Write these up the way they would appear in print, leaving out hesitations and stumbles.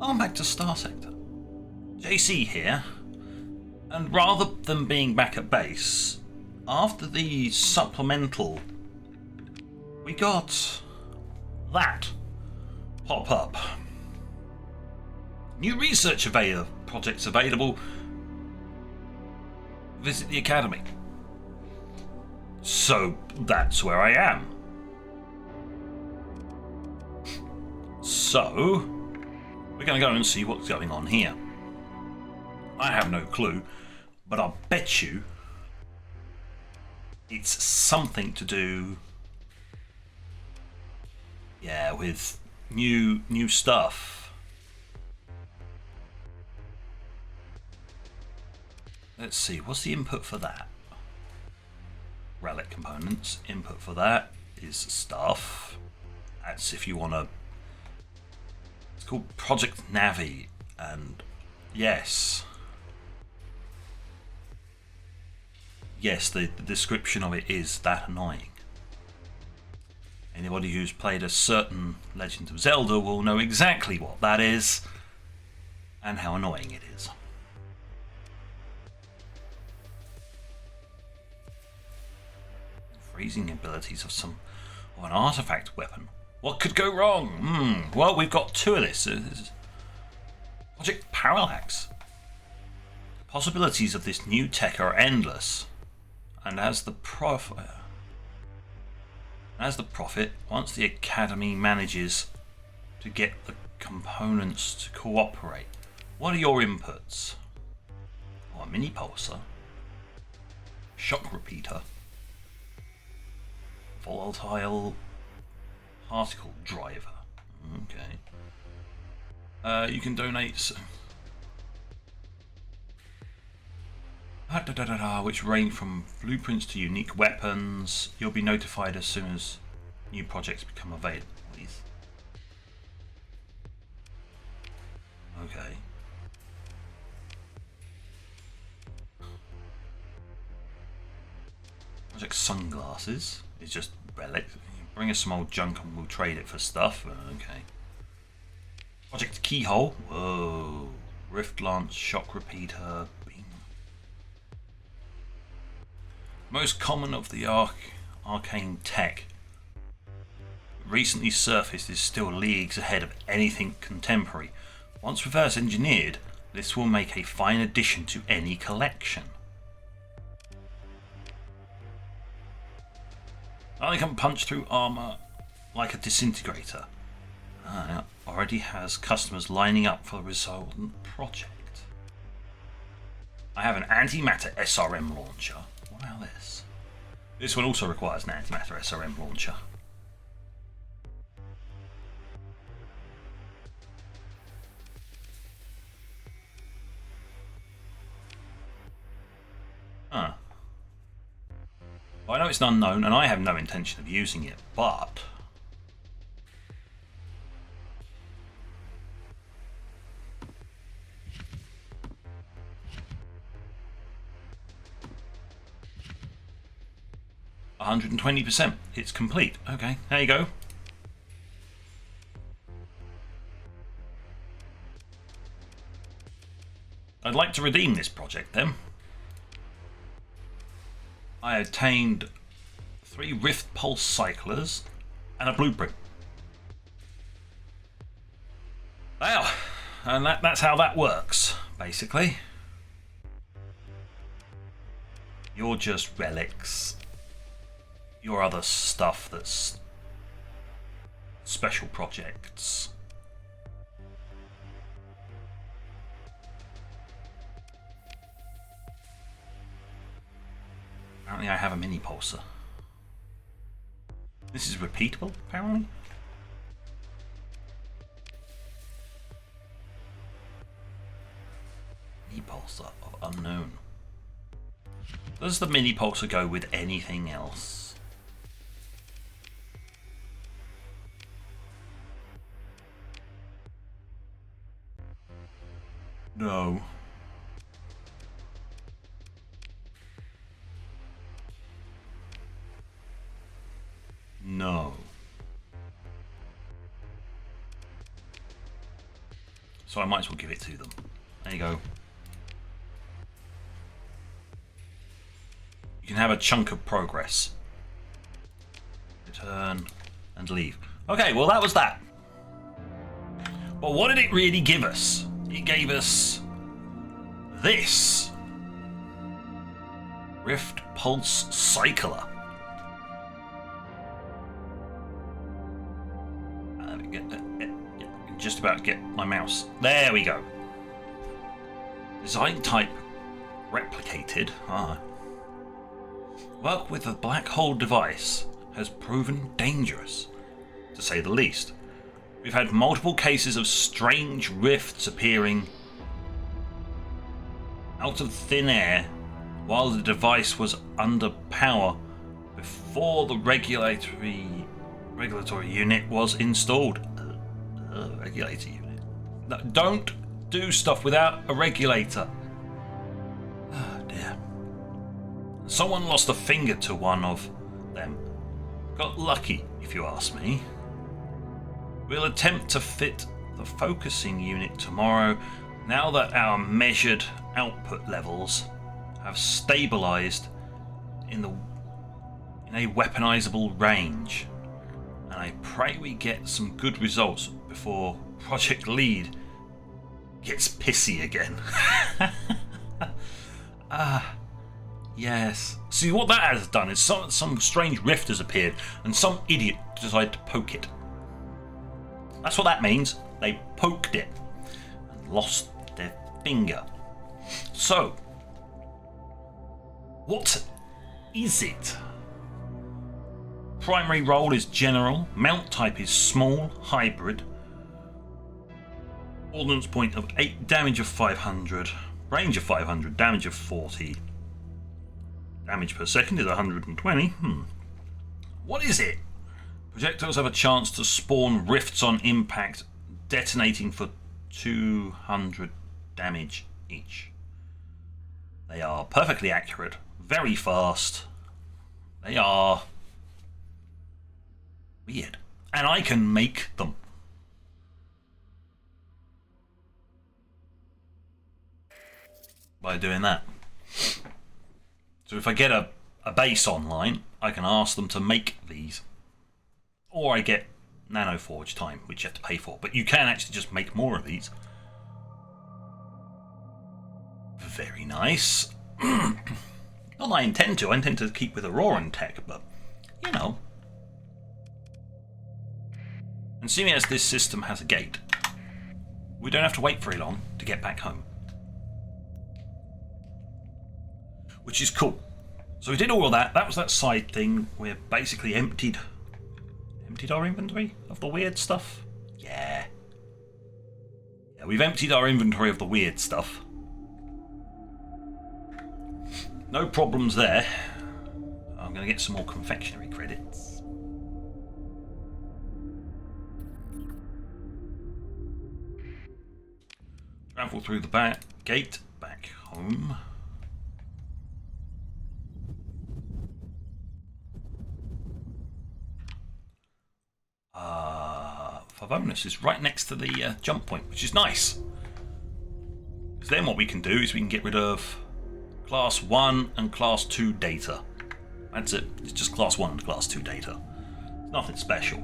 Welcome back to Starsector. JC here, and rather than being back at base, after the supplemental, we got that pop up. New research projects available. Visit the academy. So that's where I am. So we're going to go and see what's going on here. I have no clue, but I'll bet you it's something to do, yeah, with new stuff. Let's see, what's the input for that? Relic components. Input for that is stuff. That's if you want to. It's called Project Navi, and yes, the description of it is that annoying. Anybody who's played a certain Legend of Zelda will know exactly what that is and how annoying it is. Freezing abilities of an artifact weapon. What could go wrong? Well, we've got two of this. Project Parallax. The possibilities of this new tech are endless, and as the prophet, once the Academy manages to get the components to cooperate. What are your inputs? Oh, a mini pulsar, shock repeater, volatile particle driver. Okay. You can donate. Which range from blueprints to unique weapons. You'll be notified as soon as new projects become available. Please. Okay. Project Sunglasses is just relic. Bring us some old junk and we'll trade it for stuff. Okay. Project Keyhole. Whoa. Rift Lance, shock repeater. Bing. Most common of the arcane tech recently surfaced is still leagues ahead of anything contemporary. Once reverse engineered, this will make a fine addition to any collection. I can punch through armor like a disintegrator. Already has customers lining up for the resultant project. I have an antimatter SRM launcher. What about this? This one also requires an antimatter SRM launcher. Well, I know it's an unknown, and I have no intention of using it, but %120%. It's complete. Okay, there you go. I'd like to redeem this project then. I obtained 3 Rift Pulse Cyclers and a blueprint. Well, and that's how that works, basically. You're just relics. Your other stuff that's special projects. Apparently I have a mini pulsar. This is repeatable, apparently. Mini pulsar of unknown. Does the mini pulsar go with anything else? No. No. so I might as well give it to them. There you go. You can have a chunk of progress. Return and leave. Okay, well that was that. But what did it really give us? It gave us this. Rift Pulse Cycler. Just about to get my mouse. There we go. Design type replicated. Work with the black hole device has proven dangerous, to say the least. We've had multiple cases of strange rifts appearing out of thin air while the device was under power before the regulatory unit was installed. Regulator unit. No, don't do stuff without a regulator. Oh dear. Someone lost a finger to one of them. Got lucky, if you ask me. We'll attempt to fit the focusing unit tomorrow now that our measured output levels have stabilized in a weaponizable range. And I pray we get some good results before Project Lead gets pissy again. Yes. See, what that has done is some strange rift has appeared and some idiot decided to poke it. That's what that means. They poked it and lost their finger. So, what is it? Primary role is general, mount type is small, hybrid, ordnance point of 8, damage of 500, range of 500, damage of 40, damage per second is 120. What is it? Projectiles have a chance to spawn rifts on impact, detonating for 200 damage each. They are perfectly accurate, very fast. They are weird. And I can make them. By doing that. So if I get a base online, I can ask them to make these. Or I get Nano Forge time, which you have to pay for. But you can actually just make more of these. Very nice. Not that I intend to. I intend to keep with Auroran tech, but, you know. And seeing as this system has a gate, we don't have to wait very long to get back home. Which is cool. So we did all of that. That was that side thing. We're basically emptied our inventory of the weird stuff. Yeah, we've emptied our inventory of the weird stuff. No problems there. I'm going to get some more confectionery credits. Travel through the back gate back home. Favonus is right next to the jump point, which is nice. Because then what we can do is we can get rid of Class 1 and Class 2 data. That's it. It's just Class 1 and Class 2 data. It's nothing special.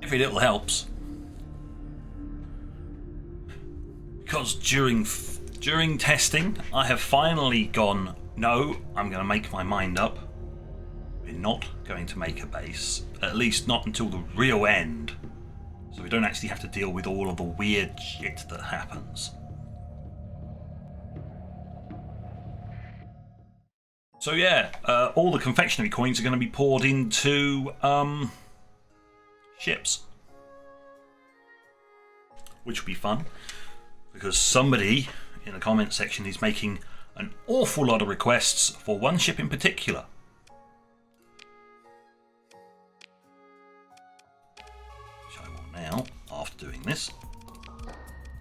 Every little helps. Because during testing, I have finally gone, no, I'm going to make my mind up. We're not going to make a base, at least not until the real end, so we don't actually have to deal with all of the weird shit that happens. So yeah, all the confectionery coins are going to be poured into ships, which will be fun, because somebody in the comment section is making an awful lot of requests for one ship in particular. Which I will now, after doing this,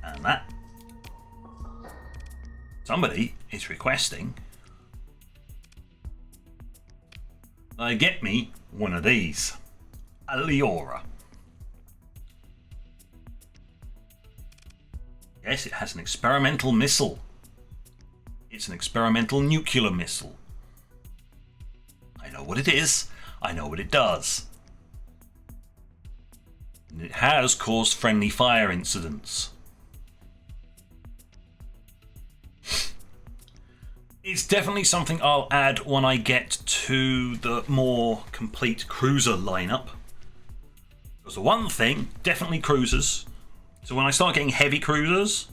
and that, somebody is requesting that I get me one of these. Aliora. Yes, it has an experimental missile. It's an experimental nuclear missile. I know what it is. I know what it does. And it has caused friendly fire incidents. It's definitely something I'll add when I get to the more complete cruiser lineup. Because the one thing, definitely cruisers. So when I start getting heavy cruisers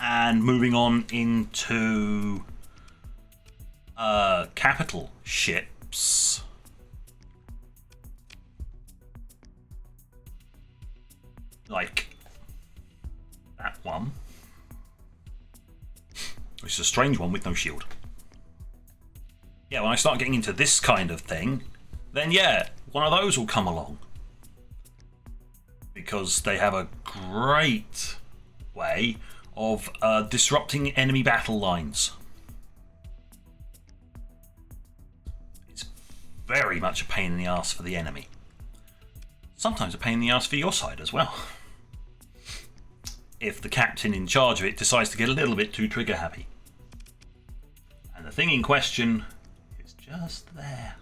and moving on into capital ships, like that one, which is a strange one with no shield. Yeah, when I start getting into this kind of thing, then yeah, one of those will come along. Because they have a great way of disrupting enemy battle lines. It's very much a pain in the ass for the enemy. Sometimes a pain in the ass for your side as well. If the captain in charge of it decides to get a little bit too trigger happy. And the thing in question is just there.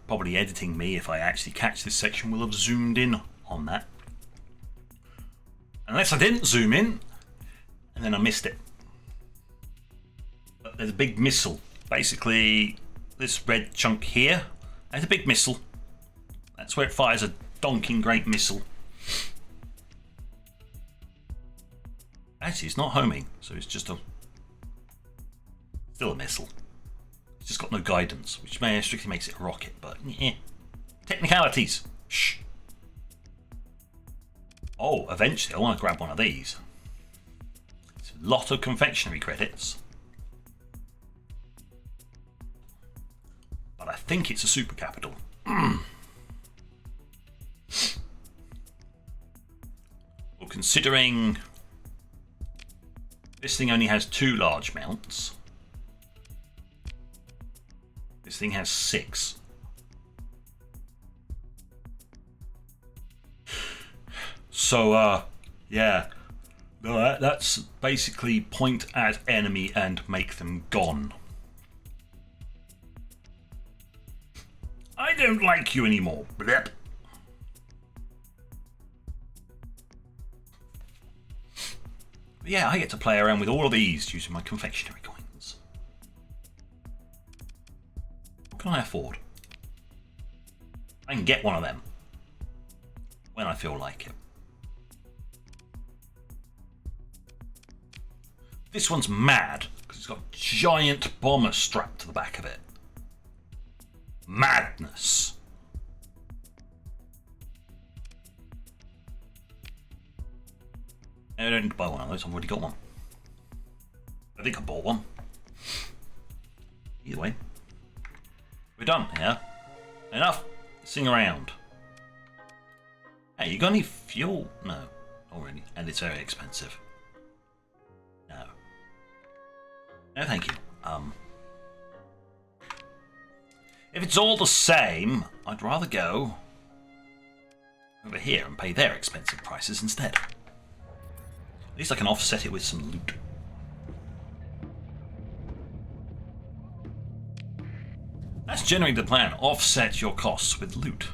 Probably editing me, if I actually catch this section, will have zoomed in on that. Unless I didn't zoom in, and then I missed it. But there's a big missile. Basically, this red chunk here, there's a big missile. That's where it fires a donking great missile. Actually, it's not homing, so it's just still a missile. It's just got no guidance, which strictly makes it a rocket, but yeah. Technicalities. Shh. Oh, eventually I want to grab one of these. It's a lot of confectionery credits. But I think it's a super capital. Well, considering this thing only has 2 large mounts. This thing has 6. So, yeah. No, that's basically point at enemy and make them gone. I don't like you anymore. Blep. But yeah, I get to play around with all of these using my confectionery coins. What can I afford? I can get one of them when I feel like it. This one's mad because it's got a giant bomber strapped to the back of it. Madness. I don't need to buy one of those, I've already got one. I think I bought one. Either way. We're done, yeah? Enough sing around. Hey, you got any fuel? No, not really. And it's very expensive. No. No, thank you. If it's all the same, I'd rather go over here and pay their expensive prices instead. At least I can offset it with some loot. That's generally the plan. Offset your costs with loot.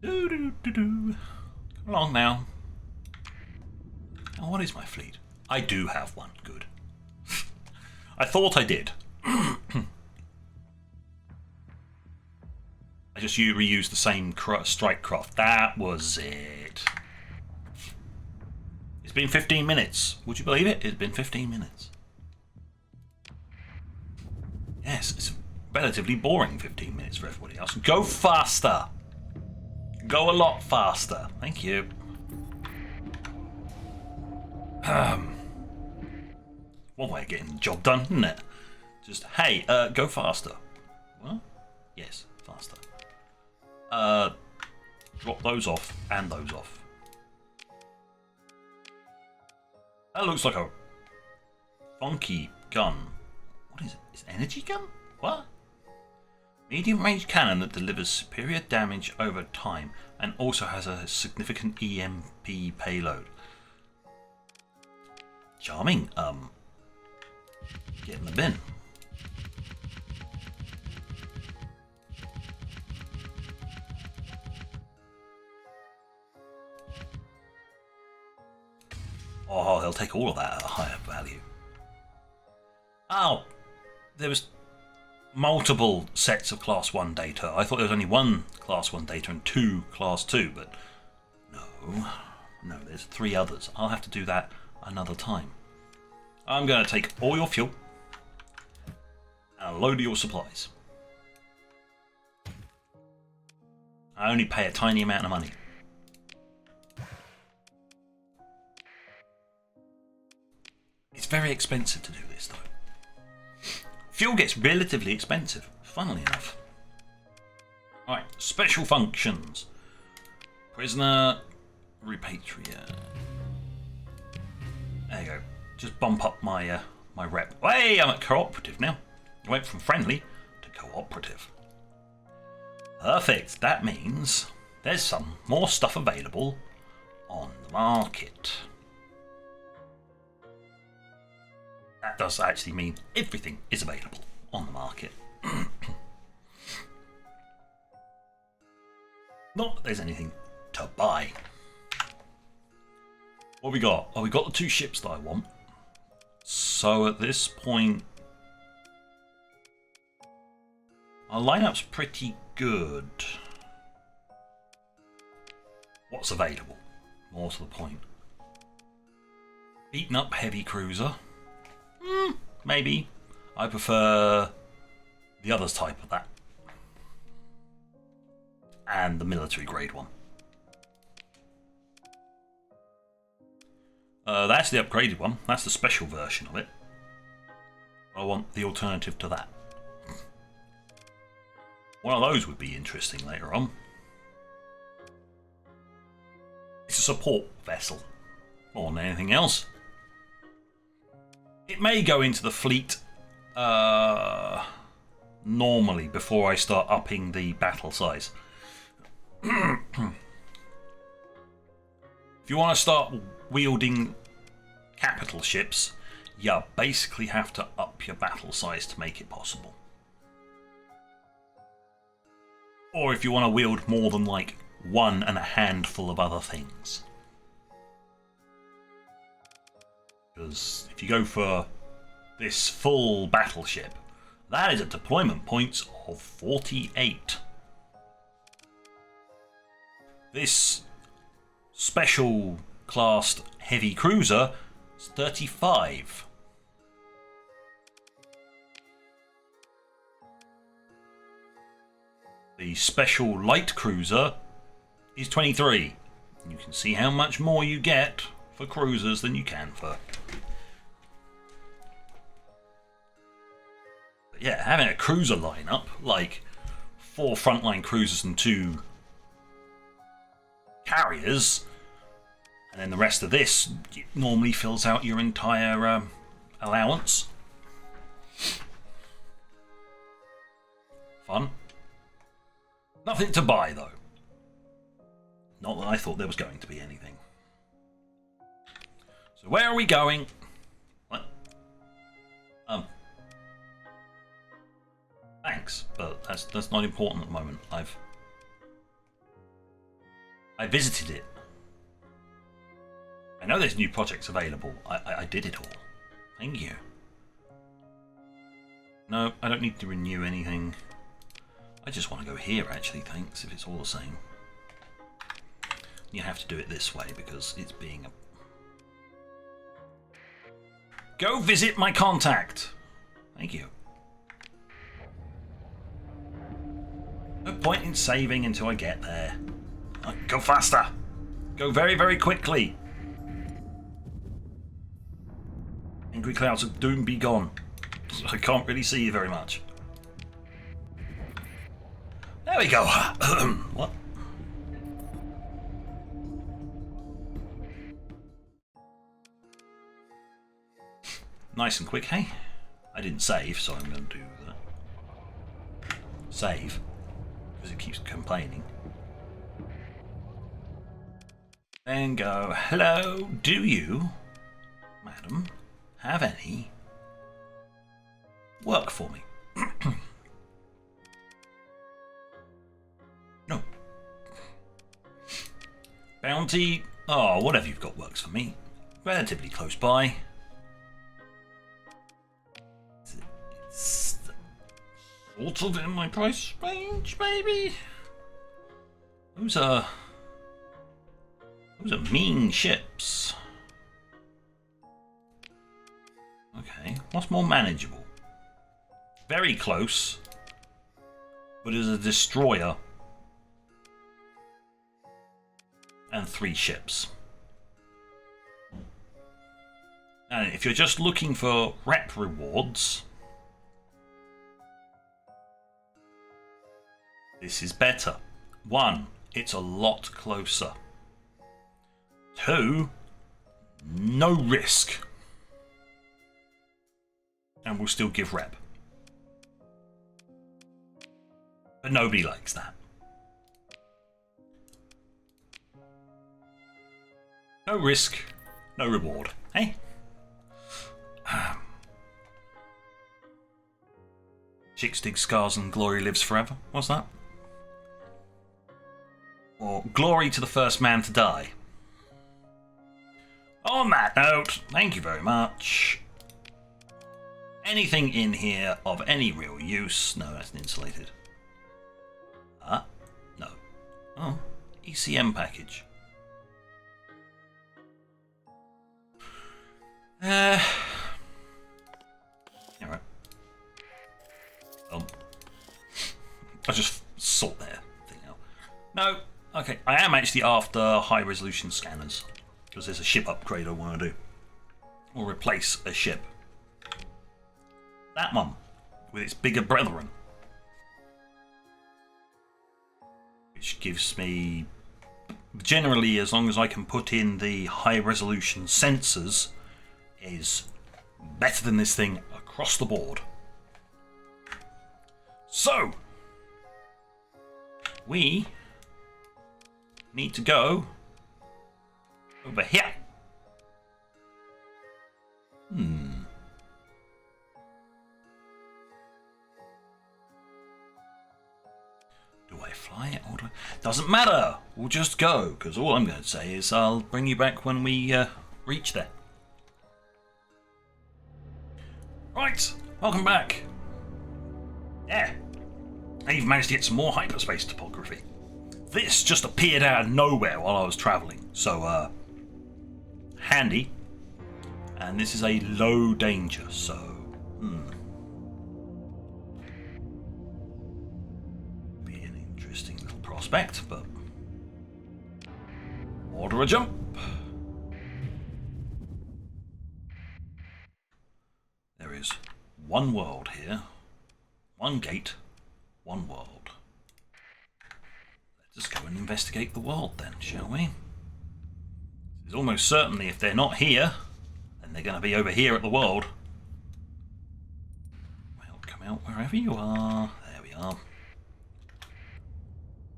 Come along now. Oh, what is my fleet? I do have one. Good. I thought I did. I just reused the same strike craft. That was it. It's been 15 minutes. Would you believe it? It's been 15 minutes. Yes, it's a relatively boring 15 minutes for everybody else. Go faster. Go a lot faster. Thank you. One way of getting the job done, isn't it? Just, hey, go faster. What? Yes, faster. Drop those off and those off. That looks like a funky gun. What is it? It's an energy gun? What? Medium range cannon that delivers superior damage over time and also has a significant EMP payload. Charming. Get in the bin. Oh, they'll take all of that at a higher value. Oh, there was multiple sets of Class 1 data. I thought there was only one Class 1 data and 2 Class 2, but no, there's 3 others. I'll have to do that another time. I'm going to take all your fuel and a load of your supplies. I only pay a tiny amount of money. It's very expensive to do this, though. Fuel gets relatively expensive, funnily enough. Alright, special functions. Prisoner, repatriate. There you go. Just bump up my my rep. Hey, I'm at cooperative now. I went from friendly to cooperative. Perfect. That means there's some more stuff available on the market. That does actually mean everything is available on the market. Not that there's anything to buy. What have we got? Oh, we got the 2 ships that I want. So at this point, our lineup's pretty good. What's available? More to the point. Beaten up heavy cruiser. Maybe. I prefer the others type of that. And the military grade one. That's the upgraded one. That's the special version of it. I want the alternative to that. One of those would be interesting later on. It's a support vessel more than anything else. It may go into the fleet normally before I start upping the battle size. If you want to start wielding capital ships, you basically have to up your battle size to make it possible. Or if you want to wield more than like one and a handful of other things. Because if you go for this full battleship, that is a deployment points of 48. This special classed heavy cruiser is 35. The special light cruiser is 23. You can see how much more you get for cruisers than you can for... But yeah, having a cruiser lineup, like 4 frontline cruisers and 2 carriers, and then the rest of this normally fills out your entire allowance. Fun. Nothing to buy though. Not that I thought there was going to be anything. So where are we going? What? Thanks, but that's not important at the moment. I visited it. I know there's new projects available. I did it all. Thank you. No, I don't need to renew anything. I just want to go here actually, thanks, if it's all the same. You have to do it this way because it's being a... Go visit my contact! Thank you. No point in saving until I get there. Go faster! Go very, very quickly! Angry clouds of doom be gone. I can't really see you very much. There we go. What? nice and quick, hey? I didn't save, so I'm going to do that. Save, because it keeps complaining. And go, hello, do you, madam, have any work for me? No. Bounty, oh, whatever you've got works for me. Relatively close by. It's sort of in my price range, maybe. Those are mean ships. Okay, what's more manageable? Very close, but as a destroyer and 3 ships. And if you're just looking for rep rewards, this is better. 1, it's a lot closer. 2, no risk. And we'll still give rep. But nobody likes that. No risk, no reward. Hey? Chicks dig scars and glory lives forever. What's that? Or glory to the first man to die. On that note, thank you very much. Anything in here of any real use? No, that's an insulated. No. Oh, ECM package. Alright. I'll just sort their thing out. No, okay. I am actually after high resolution scanners because there's a ship upgrade I want to do, or replace a ship. That one with its bigger brethren, which gives me, generally, as long as I can put in the high resolution sensors, is better than this thing across the board. So we need to go over here. Do I fly it or do I... Doesn't matter. We'll just go, because all I'm going to say is I'll bring you back when we reach there. Right, welcome back. Yeah, I even managed to get some more hyperspace topography. This just appeared out of nowhere while I was traveling, so handy. And this is a low danger, so be an interesting little prospect, but order a jump. There is one world here, one gate, one world. Let's just go and investigate the world then, shall we? It's almost certainly if they're not here, then they're going to be over here at the world. Well, come out wherever you are. There we are.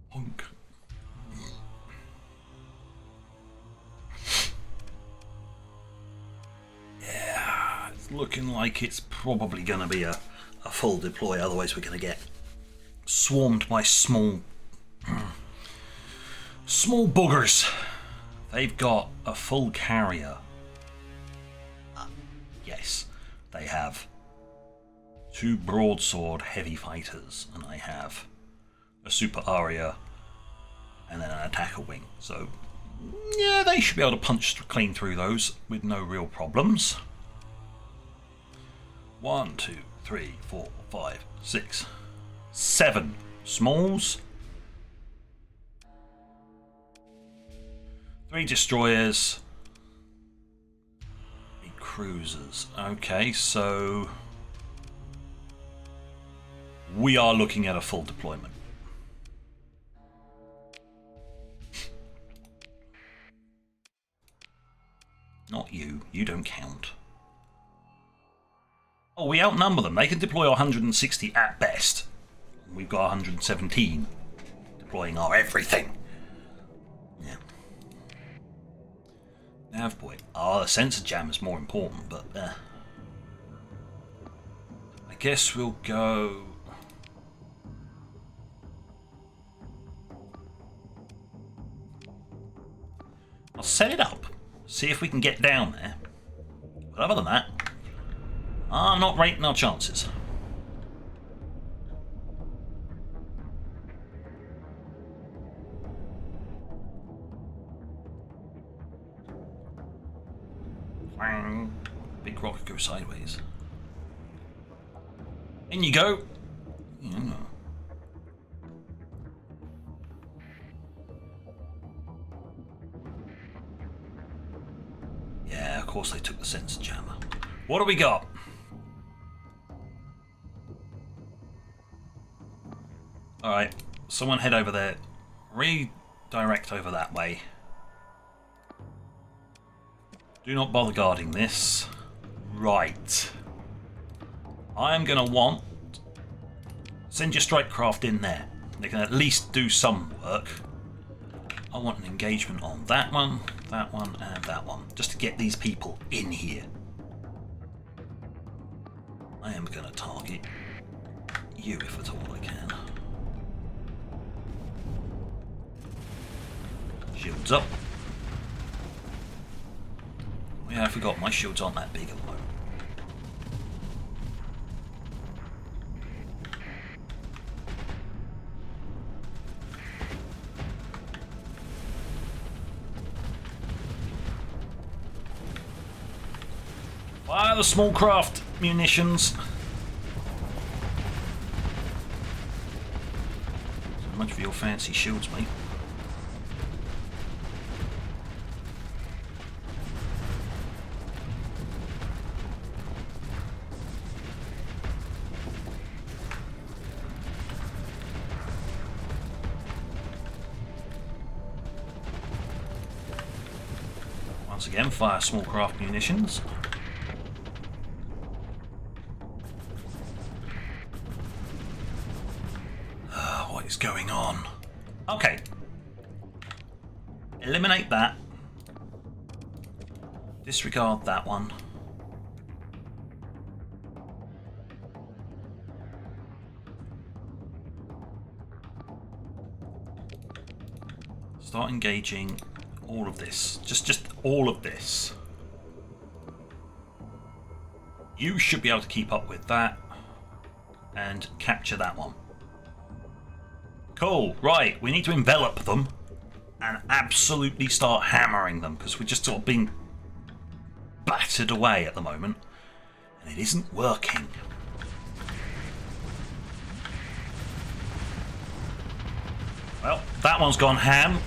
Honk. Yeah, it's looking like it's probably going to be a full deploy, otherwise we're going to get swarmed by small boogers. They've got a full carrier. Yes, they have 2 broadsword heavy fighters, and I have a super aria and then an attacker wing. So yeah, they should be able to punch clean through those with no real problems. 1, 2, 3, 4, 5, 6, 7 smalls, 3 destroyers, 8 cruisers. Okay, so we are looking at a full deployment. Not you. You don't count. Oh, we outnumber them. They can deploy 160 at best. We've got 117 deploying our everything. Yeah. Nav boy. Oh, the sensor jam is more important, but I guess we'll go. I'll set it up. See if we can get down there. But other than that, I'm not rating our chances. Big rocket goes sideways. In you go. Yeah, of course they took the sensor jammer. What do we got? Alright, someone head over there. Redirect over that way. Do not bother guarding this. Right. I am going to want... Send your strike craft in there. They can at least do some work. I want an engagement on that one, and that one. Just to get these people in here. I am going to target you if at all I can. Shields up. Oh yeah, I forgot, my shields aren't that big at the moment. Fire the small craft munitions. So much for your fancy shields, mate. Once again, fire small craft munitions. What is going on? Okay. Eliminate that. Disregard that one. Start engaging all of this. Just all of this. You should be able to keep up with that and capture that one. Cool, right, we need to envelop them and absolutely start hammering them because we're just sort of being battered away at the moment and it isn't working. Well, that one's gone ham.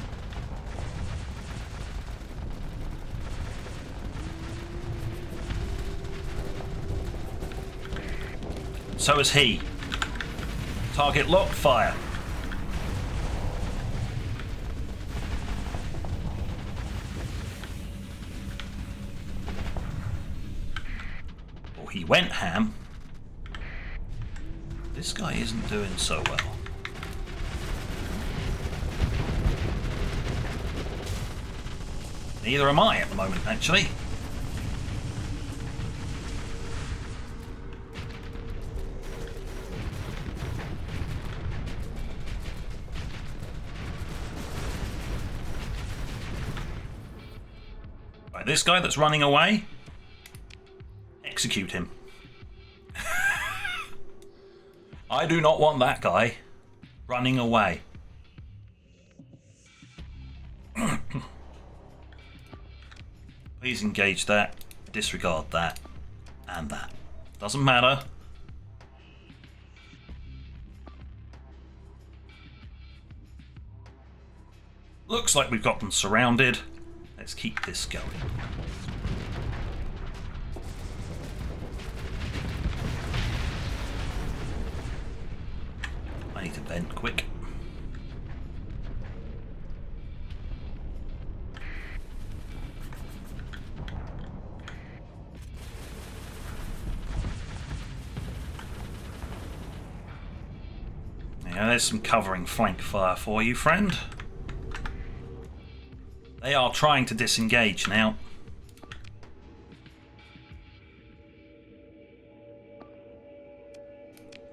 So is he. Target locked, fire. He went ham. This guy isn't doing so well. Neither am I at the moment, actually. Right, this guy that's running away, execute him. I do not want that guy running away. Please engage that, disregard that, and that. Doesn't matter. Looks like we've got them surrounded. Let's keep this going. I need to vent quick. there's some covering flank fire for you, friend. They are trying to disengage now.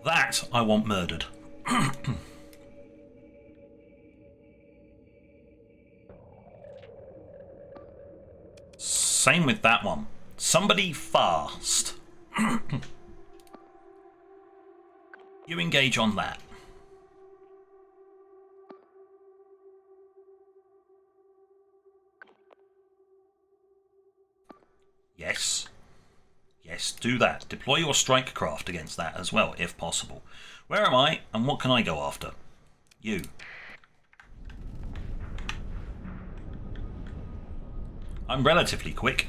That I want murdered. Same with that one. Somebody fast. You engage on that. Yes. Yes, do that. Deploy your strike craft against that as well, if possible. Where am I, and what can I go after? You. I'm relatively quick.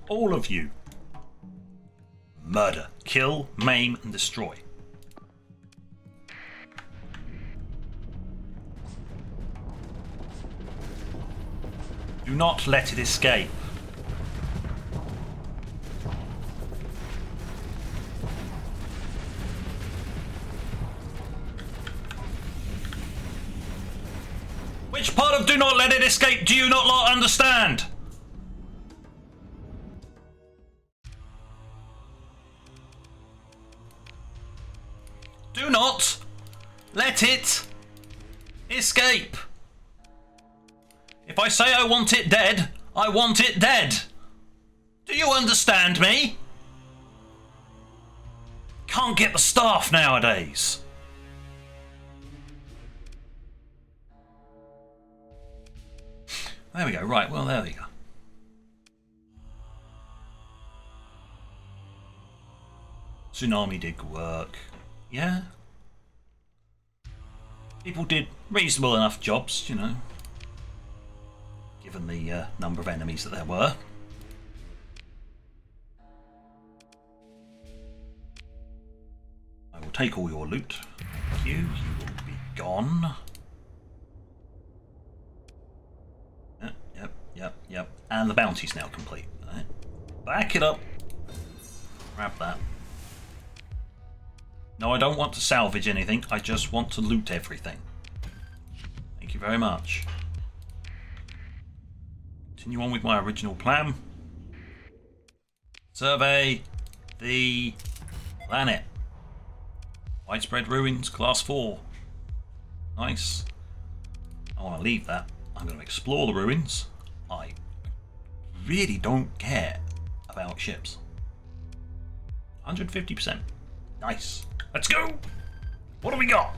All of you. Murder. Kill, maim, and destroy. Do not let it escape. Which part of do not let it escape do you not understand? Do not let it escape. If I say I want it dead, I want it dead. Do you understand me? Can't get the staff nowadays. There we go. Right, well, there we go. Tsunami did work. Yeah. People did reasonable enough jobs, you know, given the number of enemies that there were. I will take all your loot. Thank you. You will be gone. Yep. And the bounty's now complete. Right. Back it up. Grab that. No, I don't want to salvage anything. I just want to loot everything. Thank you very much. Continue on with my original plan. Survey the planet. Widespread ruins, class 4. Nice. I want to leave that. I'm going to explore the ruins. I really don't care about ships. 150%. Nice. Let's go! What do we got?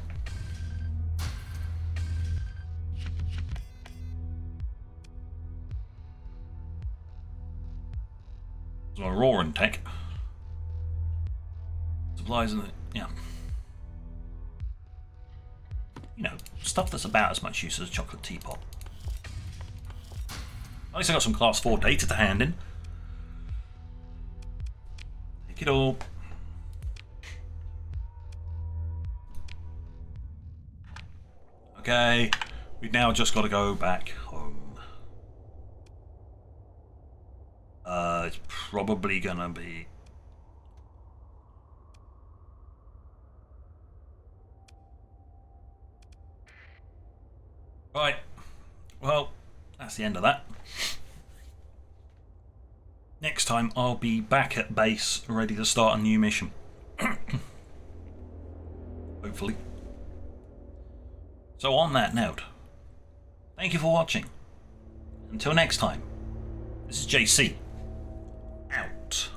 There's my roaring tech. Supplies in the... yeah. You know, stuff that's about as much use as a chocolate teapot. At least I got some class 4 data to hand in. Take it all. Okay, we've now just got to go back home. It's probably gonna be... right, well, that's the end of that. Next time I'll be back at base, ready to start a new mission. Hopefully. So on that note, thank you for watching. Until next time, this is JC, out.